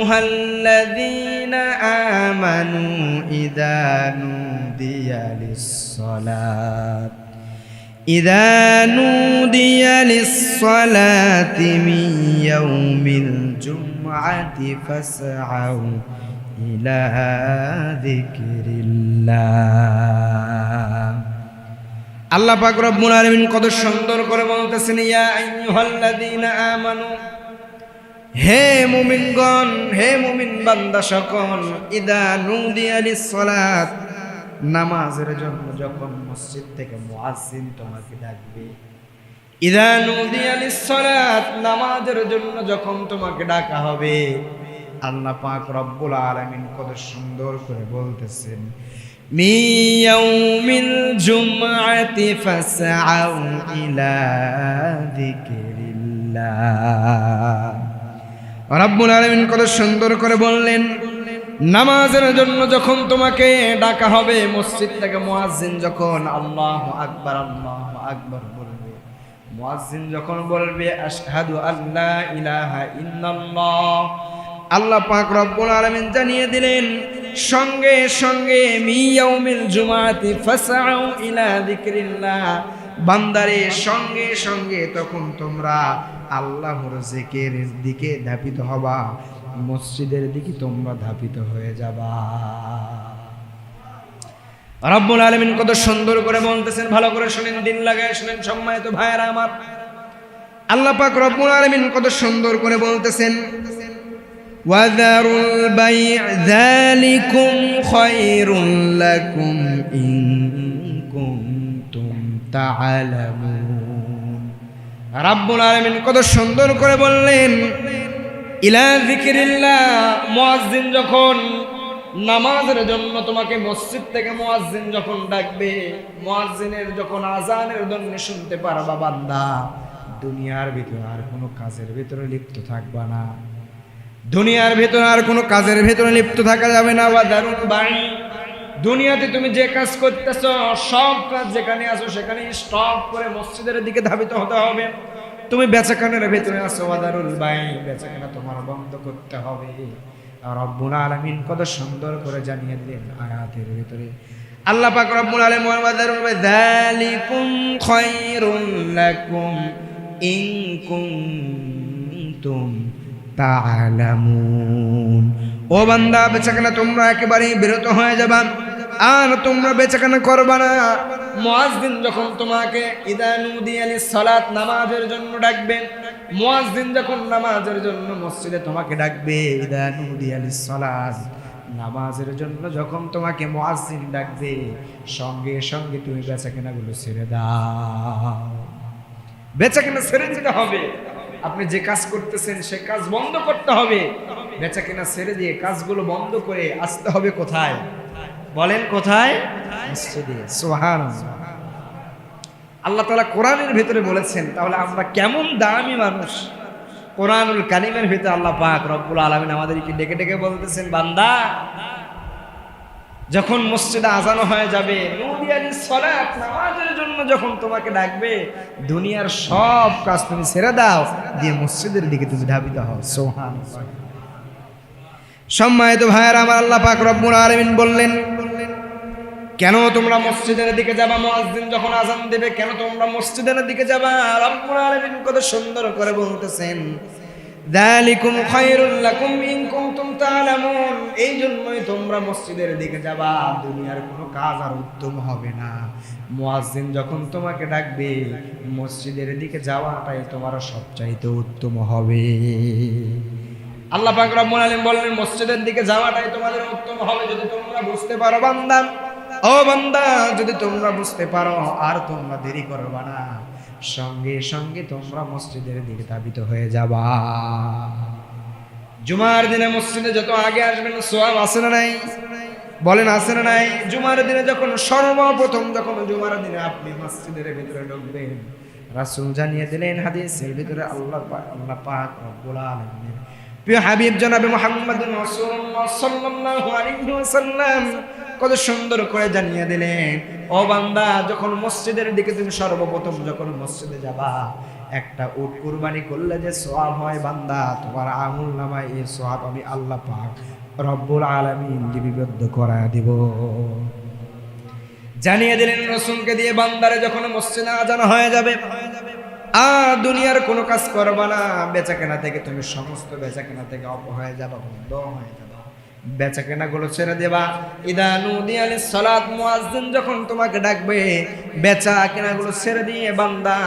আইয়ুহাল্লাযীনা আমানু ইযা নুদিয়া লিস-সালাত إذا نودي للصلاة من يوم الجمعة فاسعوا إلى ذكر الله আল্লাহ পাক রব্বুল আলামিন কত সুন্দর করে বলতেছেন ইয়া আইয়ুহাল্লাযীনা আমানু, হে মুমিনগণ, হে মুমিন বান্দা সকল, ইযা নুদিয়া লিস-সালাত, নামাজের জন্য যখন মসজিদ থেকে মুয়াজ্জিন তোমাকে ডাকবে, ইযা নুদিয়া লিস-সালাত, নামাজের জন্য যখন তোমাকে ডাকা হবে, আল্লাহ পাক রব্বুল আলামিন কত সুন্দর করে বলতেছেন মিন ইয়াউমিল জুমআতি ফাসআউ ইলা যিকরিল্লাহ। রব্বুল আলামিন কত সুন্দর করে বললেন নামাজের জন্য যখন তোমাকে ডাকা হবে, মসজিদ থেকে মুয়াজ্জিন যখন আল্লাহু আকবার বলবে, মুয়াজ্জিন যখন বলবে আশহাদু আল্লা ইলাহা ইল্লাল্লাহ, আল্লাহ পাক রব্বুল আলামিন জানিয়ে দিলেন সঙ্গে সঙ্গে মিয়াউমিল জুমাতি ফাসআউ ইলা যিকরিল্লাহ, বান্দারে সঙ্গে সঙ্গে তখন তোমরা আল্লাহর জিকিরের দিকে ধাবিত হবা, মসজিদের দিকে তোমরা ধাবিত হয়ে যাবা। রব্বুল আলামিন কত সুন্দর করে বলতেছেন, ভালো করে শুনেন, দিন লাগায় শুনেন সম্মানিত ভাইয়েরা আমার। আল্লাহ পাক রব্বুল আলামিন কত সুন্দর করে বলতেছেন ওয়াযারুল বাই'আ যালিকুম খায়রুল লাকুম ইন কুনতুম তা'লামুন। রব্বুল আলামিন কত সুন্দর করে বললেন ইলা যিকরিল্লাহ, মুয়াজ্জিন যখন নামাজের জন্য তোমাকে মসজিদ থেকে মুয়াজ্জিন যখন ডাকবে, মুয়াজ্জিনের যখন আযানের ধ্বনি শুনতে পারবা বান্দা, দুনিয়ার ভিতরে আর কোনো কাজের ভিতরে লিপ্ত থাকবা না, দুনিয়ার ভিতরে আর কোনো কাজের ভিতরে লিপ্ত থাকা যাবে না। ওয়াযারুল বাই', দুনিয়াতে তুমি যে কাজ করতেছ সব কাজ যেখানে আছো সেখানে স্টপ করে মসজিদের দিকে ধাবিত হতে হবে। তুমি বেচাকেনার ভিতরে আছো, ওয়াযারুল বাই', বেচাকেনা তোমার বন্ধ করতে হবে। আর রব্বুল আলামিন কত সুন্দর করে জানিয়ে দিলেন আয়াতের ভিতরে, আল্লাহ পাক রব্বুল আলামিন ওয়াযারুল বাই' যালিকুম খায়রুল লাকুম ইন কুনতুম তা'লামুন। ও বান্দা, বেচাকেনা তোমরা একেবারেই বিরত হয়ে যাবা, আর তোমরা বেচাকেনা করবা না। মুয়াজ্জিন যখন তোমাকে ইযা নুদিয়া লিস-সালাত, নামাজের জন্য ডাকবে, মুয়াজ্জিন যখন নামাজের জন্য মসজিদে তোমাকে ডাকবে, ইযা নুদিয়া লিস-সালাত, নামাজের জন্য যখন তোমাকে মুয়াজ্জিন ডাকবে, সঙ্গে সঙ্গে তুমি বেচাকেনাগুলো ছেড়ে দাও। বেচাকেনা ছেড়ে দিতে হবে। আপনি যে কাজ করতেছেন সে কাজ বন্ধ করতে হবে। বেচাকেনা ছেড়ে দিয়ে কাজগুলো বন্ধ করে আসতে হবে কোথায়? বলেন কোথায়? মসজিদে। সুবহানাল্লাহ। আল্লাহ তাআলা কোরআনের ভিতরে বলেছেন, তাহলে আমরা কেমন দামি মানুষ। কোরআনুল কারীমের ভিতরে আল্লাহ পাক রব্বুল আলামিন আমাদেরকে ডেকে ডেকে বলতেছেন, বান্দা যখন মসজিদে আযান হয়ে যাবে, নুদিয়া লিস-সালাত, নামাজের জন্য যখন তোমাকে ডাকবে, দুনিয়ার সব কাজ তুমি ছেড়ে দাও, দিয়ে মসজিদের দিকে তুমি ধাবিত হও। সুবহানাল্লাহ। সম্মানিত ভাইয়েরা আমার, আল্লাহ পাক রব্বুল আলামিন বললেন কেন তোমরা মসজিদের দিকে যাবা? মুয়াজ্জিন যখন আযান দেবে কেন তোমরা মসজিদের দিকে যাবা? রব্বুল আলামিন কত সুন্দর করে বলতেছেন যালিকুম খায়রুল লাকুম ইন কুনতুম তা'লামুন, এই জন্যই তোমরা মসজিদের দিকে যাবা, দুনিয়ার কোনো কাজ আর উত্তম হবে না। মুয়াজ্জিন যখন তোমাকে ডাকবে, মসজিদের দিকে যাওয়াটাই তোমার সবচাইতে উত্তম হবে। আল্লাহ পাক রব্বুল আলামিন বললেন মসজিদের দিকে যাওয়াটাই তোমাদের উত্তম হবে যদি তোমরা বুঝতে পারো। বান্দা, ও বান্দা, যদি তোমরা বুঝতে পারো আর তোমরা দেরি করবা না, সঙ্গে সঙ্গে তোমরা মসজিদের দিকে ধাবিত হয়ে যাবা। জুমার দিনে মসজিদে যত আগে আসবেন সওয়াব আছে না নাই? বলেন আছে না নাই? জুমার দিনে যখন সর্বপ্রথম যখন জুমার দিনে আপনি মসজিদের ভিতরে ঢুকবেন, রাসূল জানিয়ে দিলেন হাদিসের ভিতরে, আল্লাহ পাক রব্বুল আলামিন প্রিয় হাবিব জনাবে মুহাম্মদুর রাসূলুল্লাহ সাল্লাল্লাহু আলাইহি ওয়াসাল্লাম কত সুন্দর করে জানিয়ে দিলেন, ও বান্দা, যখন মসজিদের দিকে তুমি সর্বপ্রথম যখন মসজিদে যাবা, একটা উট কুরবানি করলে যে সওয়াব হয় বান্দা, তোমার আমল নামায় এই সওয়াব আমি আল্লাহ পাক রব্বুল আলামিন লিপিবদ্ধ করায় দিব। জানিয়ে দিলেন রাসূলকে দিয়ে, বান্দারে যখন মসজিদে আজান হয়ে যাবে আর দুনিয়ার কোনো কাজ করবা না, বেচাকেনা থেকে তুমি সমস্ত বেচাকেনা থেকে অফ হয়ে যাবা, বন্ধ হয়ে যাবা, বেচাকেনা গুলো ছেড়ে দেবা। ইদা নুদিয়া লিস সালাত, মুয়াজ্জিন যখন তোমাকে ডাকবে বেচাকেনা গুলো ছেড়ে দিয়ে বান্দা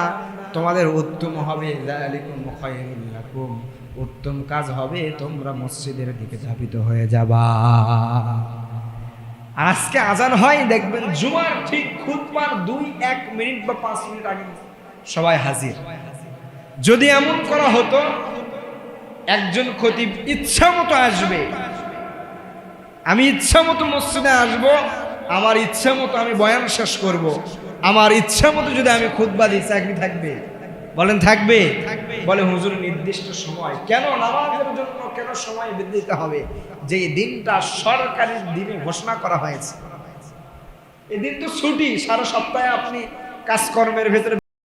তোমাদের উত্তম হবে, যালিকুম খায়রুল লাকুম, উত্তম কাজ হবে, তোমরা মসজিদের দিকে ধাবিত হয়ে যাবা। আজকে আজান হয় দেখবেন জুমার ঠিক খুতবার 2-1 মিনিট বা 5 মিনিট আগে সবাই হাজির। যদি এমন করা হতো একজন খতিব ইচ্ছা মতো আসবে, আমি ইচ্ছা মতো মসজিদে আসবো, আমার ইচ্ছা মতো আমি বয়ান শেষ করব, আমার ইচ্ছা মতো যদি আমি খুতবা দিই, চাকরি থাকবে? বলেন থাকবে? বলে হুজুর নির্দিষ্ট সময় কেন? নামাজের জন্য কেন সময় দিতে হবে? যে দিনটা সরকারি দিনে ঘোষণা করা হয়েছে, এই দিন তো ছুটি, সারা সপ্তাহে আপনি কাজকর্মের ভেতরে